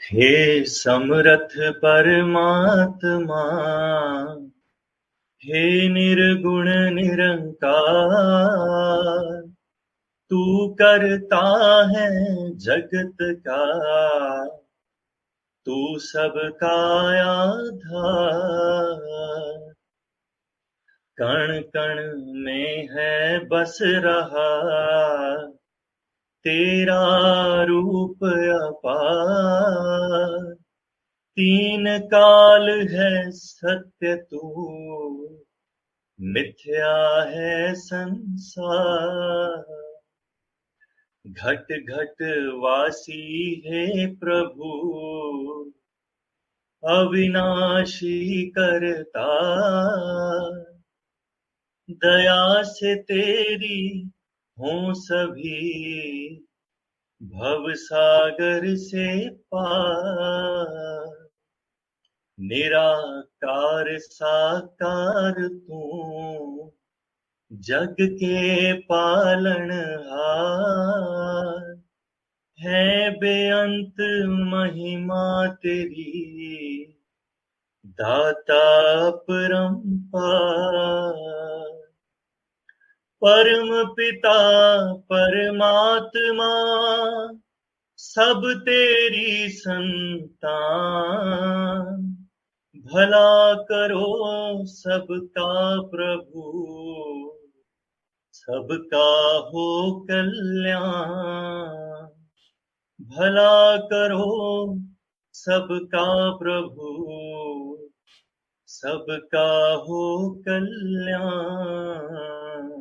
हे समरथ परमात्मा, हे निर्गुण निरंकार, तू करता है जगत का, तू सबका आधार। कण कण में है बस रहा तेरा रूप अपार। तीन काल है सत्य तू, मिथ्या है संसार। घट घट वासी है प्रभु, अविनाशी करता। दया से तेरी हों सभी, भव सागर से पार। निराकार साकार तू, जग के पालनहार। है बेअंत महिमा तेरी, दाता परंपार। परम पिता परमात्मा, सब तेरी संतान। भला करो सबका प्रभु, सबका हो कल्याण। भला करो सबका प्रभु, सबका हो कल्याण।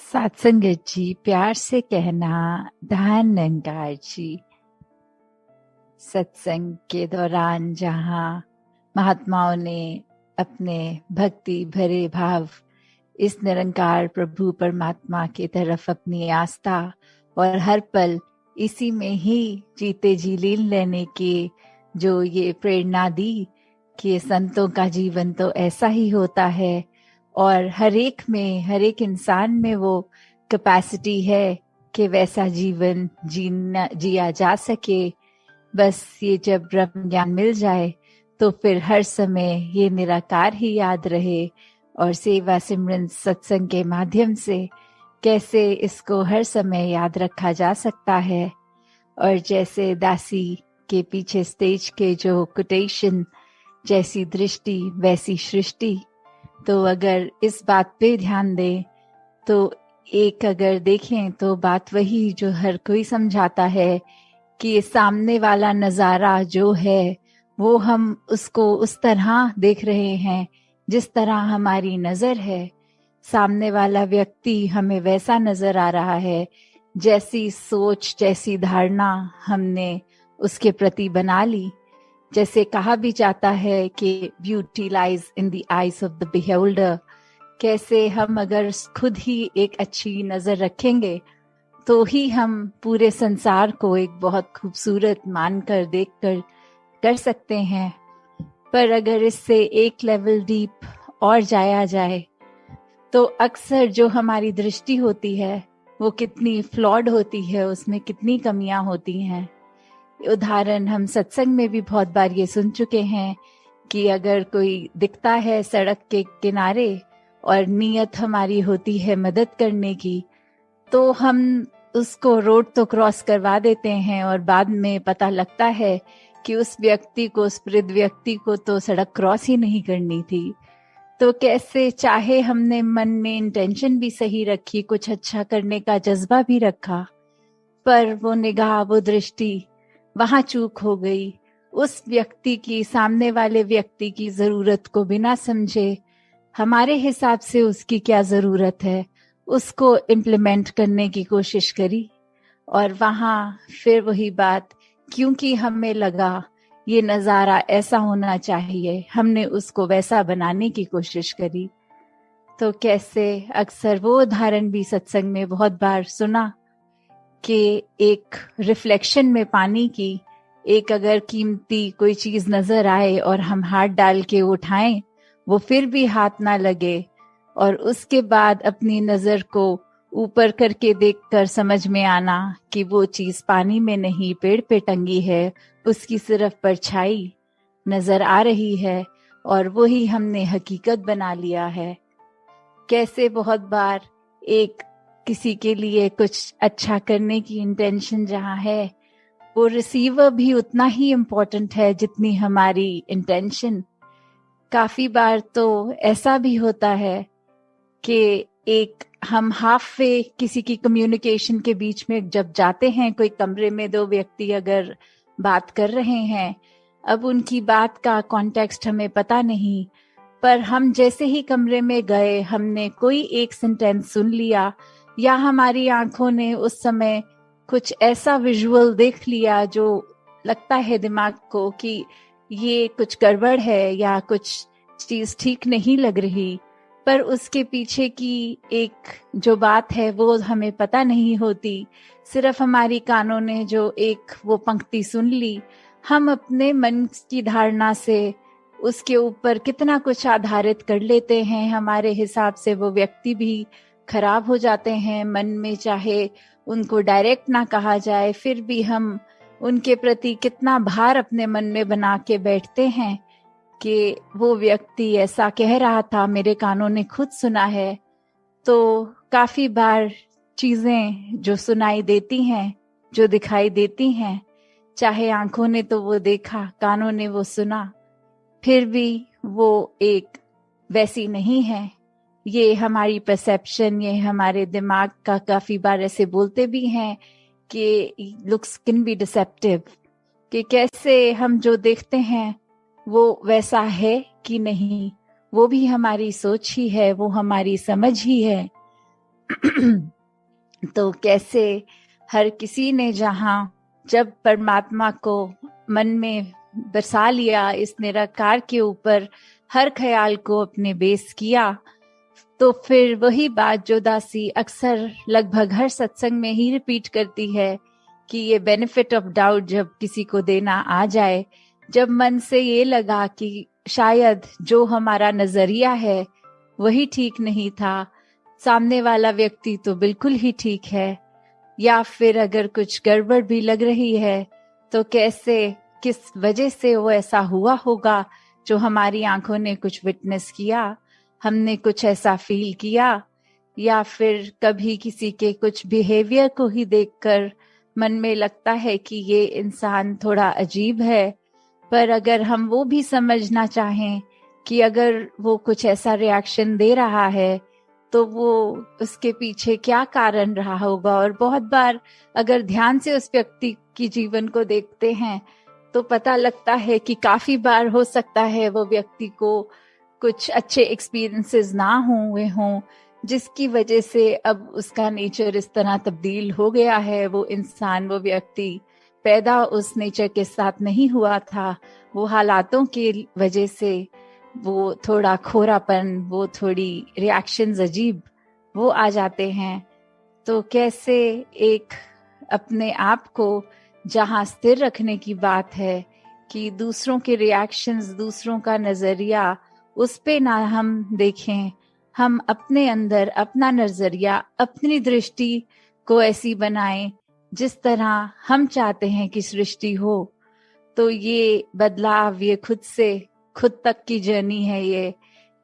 सत्संगत जी, प्यार से कहना धन निरंकार जी। सत्संग के दौरान जहाँ महात्माओं ने अपने भक्ति भरे भाव इस निरंकार प्रभु परमात्मा की तरफ अपनी आस्था और हर पल इसी में ही जीते जी लीन लेने की जो ये प्रेरणा दी कि संतों का जीवन तो ऐसा ही होता है और हर एक इंसान में वो कैपेसिटी है कि वैसा जीवन जिया जा सके। बस ये जब ब्रह्म ज्ञान मिल जाए तो फिर हर समय ये निराकार ही याद रहे और सेवा सिमरन सत्संग के माध्यम से कैसे इसको हर समय याद रखा जा सकता है। और जैसे दासी के पीछे स्टेज के जो कोटेशन, जैसी दृष्टि वैसी सृष्टि, तो अगर इस बात पे ध्यान दें तो एक अगर देखें तो बात वही जो हर कोई समझाता है कि सामने वाला नजारा जो है वो हम उसको उस तरह देख रहे हैं जिस तरह हमारी नजर है। सामने वाला व्यक्ति हमें वैसा नजर आ रहा है जैसी सोच जैसी धारणा हमने उसके प्रति बना ली। जैसे कहा भी जाता है कि beauty lies in the eyes of the beholder. कैसे हम अगर खुद ही एक अच्छी नजर रखेंगे तो ही हम पूरे संसार को एक बहुत खूबसूरत मानकर देखकर कर सकते हैं। पर अगर इससे एक लेवल डीप और जाया जाए तो अक्सर जो हमारी दृष्टि होती है वो कितनी फ्लॉड होती है, उसमें कितनी कमियां होती हैं। उदाहरण हम सत्संग में भी बहुत बार ये सुन चुके हैं कि अगर कोई दिखता है सड़क के किनारे और नीयत हमारी होती है मदद करने की, तो हम उसको रोड तो क्रॉस करवा देते हैं और बाद में पता लगता है कि उस व्यक्ति को, उस वृद्ध व्यक्ति को तो सड़क क्रॉस ही नहीं करनी थी। तो कैसे चाहे हमने मन में इंटेंशन भी सही रखी, कुछ अच्छा करने का जज्बा भी रखा, पर वो निगाह, वो दृष्टि वहां चूक हो गई। उस व्यक्ति की, सामने वाले व्यक्ति की जरूरत को बिना समझे हमारे हिसाब से उसकी क्या जरूरत है उसको इम्प्लीमेंट करने की कोशिश करी। और वहां फिर वही बात, क्योंकि हमें लगा ये नजारा ऐसा होना चाहिए, हमने उसको वैसा बनाने की कोशिश करी। तो कैसे अक्सर वो उदाहरण भी सत्संग में बहुत बार सुना कि एक रिफ्लेक्शन में पानी की एक अगर कीमती कोई चीज नजर आए और हम हाथ डाल के उठाएं, वो फिर भी हाथ ना लगे और उसके बाद अपनी नजर को ऊपर करके देखकर समझ में आना कि वो चीज पानी में नहीं पेड़ पे टंगी है, उसकी सिर्फ परछाई नजर आ रही है और वही हमने हकीकत बना लिया है। कैसे बहुत बार एक किसी के लिए कुछ अच्छा करने की इंटेंशन जहाँ है, वो रिसीवर भी उतना ही इम्पोर्टेंट है जितनी हमारी इंटेंशन। काफी बार तो ऐसा भी होता है कि एक हम हाफ वे किसी की कम्युनिकेशन के बीच में जब जाते हैं, कोई कमरे में दो व्यक्ति अगर बात कर रहे हैं, अब उनकी बात का कॉन्टेक्स्ट हमें पता नहीं, पर हम जैसे ही कमरे में गए हमने कोई एक सेंटेंस सुन लिया या हमारी आंखों ने उस समय कुछ ऐसा विजुअल देख लिया जो लगता है दिमाग को कि ये कुछ गड़बड़ है या कुछ चीज ठीक नहीं लग रही, पर उसके पीछे की एक जो बात है वो हमें पता नहीं होती। सिर्फ हमारी कानों ने जो एक वो पंक्ति सुन ली, हम अपने मन की धारणा से उसके ऊपर कितना कुछ आधारित कर लेते हैं। हमारे हिसाब से वो व्यक्ति भी खराब हो जाते हैं मन में, चाहे उनको डायरेक्ट ना कहा जाए, फिर भी हम उनके प्रति कितना भार अपने मन में बना के बैठते हैं कि वो व्यक्ति ऐसा कह रहा था, मेरे कानों ने खुद सुना है। तो काफी बार चीजें जो सुनाई देती हैं, जो दिखाई देती हैं, चाहे आंखों ने तो वो देखा, कानों ने वो सुना, फिर भी वो एक वैसी नहीं है। ये हमारी परसेप्शन, ये हमारे दिमाग का काफी बार ऐसे बोलते भी हैं कि लुक्स कैन बी डिसेप्टिव, कि कैसे हम जो देखते हैं वो वैसा है कि नहीं, वो भी हमारी सोच ही है, वो हमारी समझ ही है। तो कैसे हर किसी ने जब परमात्मा को मन में बसा लिया, इस निराकार के ऊपर हर ख्याल को अपने बेस किया, तो फिर वही बात जो दासी अक्सर लगभग हर सत्संग में ही रिपीट करती है कि ये बेनिफिट ऑफ डाउट जब किसी को देना आ जाए, जब मन से ये लगा कि शायद जो हमारा नजरिया है वही ठीक नहीं था, सामने वाला व्यक्ति तो बिल्कुल ही ठीक है, या फिर अगर कुछ गड़बड़ भी लग रही है तो कैसे, किस वजह से वो ऐसा हुआ होगा जो हमारी आंखों ने कुछ विटनेस किया, हमने कुछ ऐसा फील किया, या फिर कभी किसी के कुछ बिहेवियर को ही देखकर मन में लगता है कि ये इंसान थोड़ा अजीब है, पर अगर हम वो भी समझना चाहें कि अगर वो कुछ ऐसा रिएक्शन दे रहा है तो वो उसके पीछे क्या कारण रहा होगा। और बहुत बार अगर ध्यान से उस व्यक्ति की जीवन को देखते हैं तो पता लगता है कि काफी बार हो सकता है वो व्यक्ति को कुछ अच्छे एक्सपीरियंसेस ना हुए हों, जिसकी वजह से अब उसका नेचर इस तरह तब्दील हो गया है। वो इंसान, वो व्यक्ति पैदा उस नेचर के साथ नहीं हुआ था, वो हालातों के वजह से वो थोड़ा खोरापन, वो थोड़ी रिएक्शंस अजीब वो आ जाते हैं। तो कैसे एक अपने आप को जहां स्थिर रखने की बात है कि दूसरों के रिएक्शंस, दूसरों का नजरिया, उस पे ना हम देखें, हम अपने अंदर अपना नजरिया, अपनी दृष्टि को ऐसी बनाएं जिस तरह हम चाहते हैं कि सृष्टि हो। तो ये बदलाव, ये खुद तक की जर्नी है।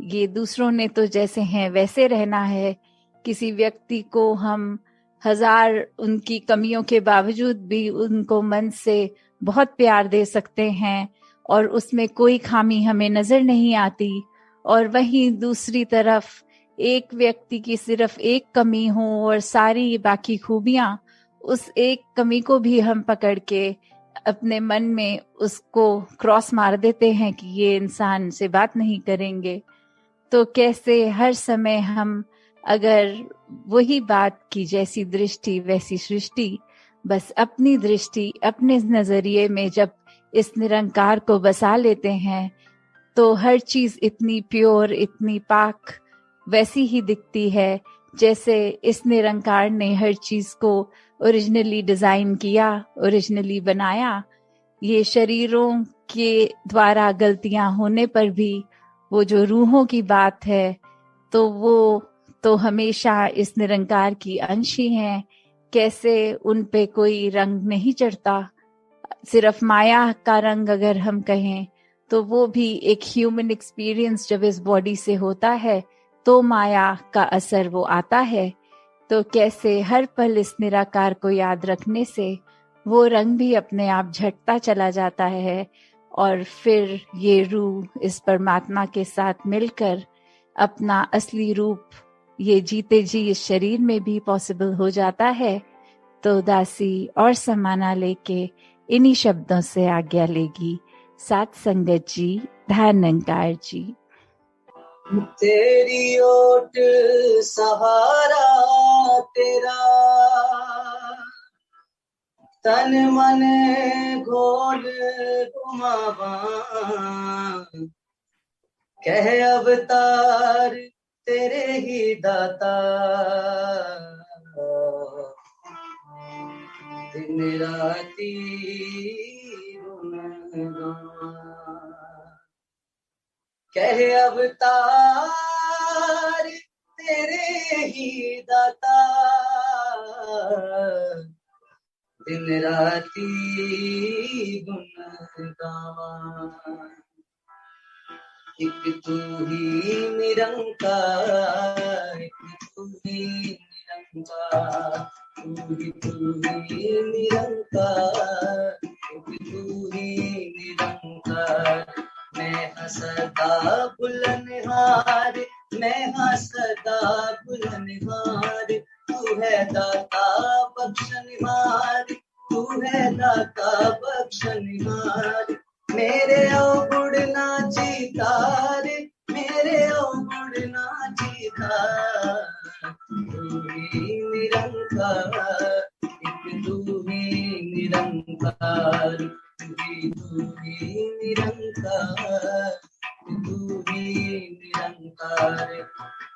ये दूसरों ने तो जैसे हैं वैसे रहना है। किसी व्यक्ति को हम हजार उनकी कमियों के बावजूद भी उनको मन से बहुत प्यार दे सकते हैं और उसमें कोई खामी हमें नजर नहीं आती, और वहीं दूसरी तरफ एक व्यक्ति की सिर्फ एक कमी हो और सारी बाकी खूबियां, उस एक कमी को भी हम पकड़ के अपने मन में उसको क्रॉस मार देते हैं कि ये इंसान से बात नहीं करेंगे। तो कैसे हर समय हम अगर वही बात की जैसी दृष्टि वैसी सृष्टि, बस अपनी दृष्टि अपने नजरिए में जब इस निरंकार को बसा लेते हैं तो हर चीज इतनी प्योर, इतनी पाक वैसी ही दिखती है जैसे इस निरंकार ने हर चीज को ओरिजिनली डिजाइन किया, ओरिजिनली बनाया। ये शरीरों के द्वारा गलतियां होने पर भी वो जो रूहों की बात है तो वो तो हमेशा इस निरंकार की अंश ही हैं। कैसे उन पे कोई रंग नहीं चढ़ता, सिर्फ माया का रंग अगर हम कहें तो वो भी एक ह्यूमन एक्सपीरियंस जब इस बॉडी से होता है तो माया का असर वो आता है। तो कैसे हर पल इस निराकार को याद रखने से वो रंग भी अपने आप झटता चला जाता है, और फिर ये रूह इस परमात्मा के साथ मिलकर अपना असली रूप ये जीते जी इस शरीर में भी पॉसिबल हो जाता है। तो दासी और समाना लेके इन्हीं शब्दों से आज्ञा लेगी। साथ संगत जी, ध्यान निरंकार जी। तेरी ओट सहारा तेरा, तन मन घोल घुमावा, कह अवतार तेरे ही दाता, दिन राती गुण गावा, कह अवतार तेरे ही दाता, दिन राती गुण गावा, एक तू ही निरंकार, एक तू ही निरंकार, तू ही निरंकार, तू ही निरंकार। मैं सदा बुलनहार, मैं सदा बुलनहार, तू है दाता बख्शनहार, तू है दाता बख्शनहार। मेरे अवगुण ना जीतार, मेरे अवगुण ना जीतार, तू ही निरंकार, एक तू ही निरंकार, तू ही निरंकार, तू ही निरंकार।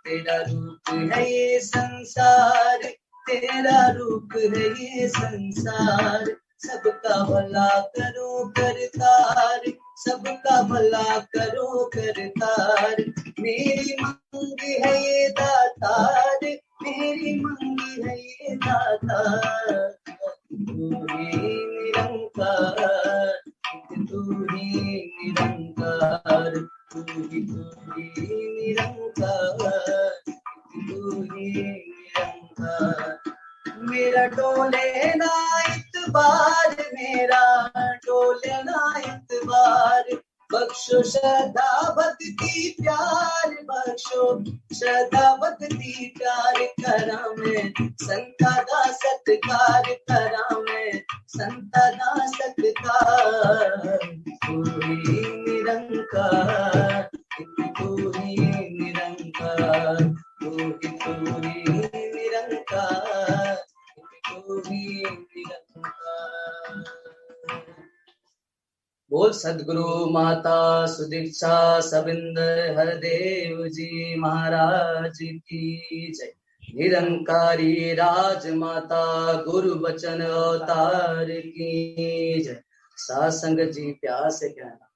तेरा रूप है ये संसार, तेरा रूप है ये संसार, सबका भला करो करतार, सबका भला करो करतार। मेरी मंगी है ये दातार, मेरी मंगी है ये दातार, तू ही निरंकार, तू ही निरंकार, तू ही निरंकार, तू ही निरंकार। मेरा डोले ना इतबार, मेरा डोले ना इतबार, बख्शो श्रद्धा भक्ति प्यार, बख्शो श्रद्धा भक्ति प्यार। करा मैं संता दा सत्कार, करा मैं संता दा सत्कार। तू ही निरंकार, तू ही निरंकार, तू ही निरंकार, तू ही निरंकार। बोल सदगुरु माता सुदीक्षा सबिंद हरदेव जी महाराज की जय। निरंकारी राजमाता गुरु वचन अवतार की जय। सासंग जी प्यास कहना।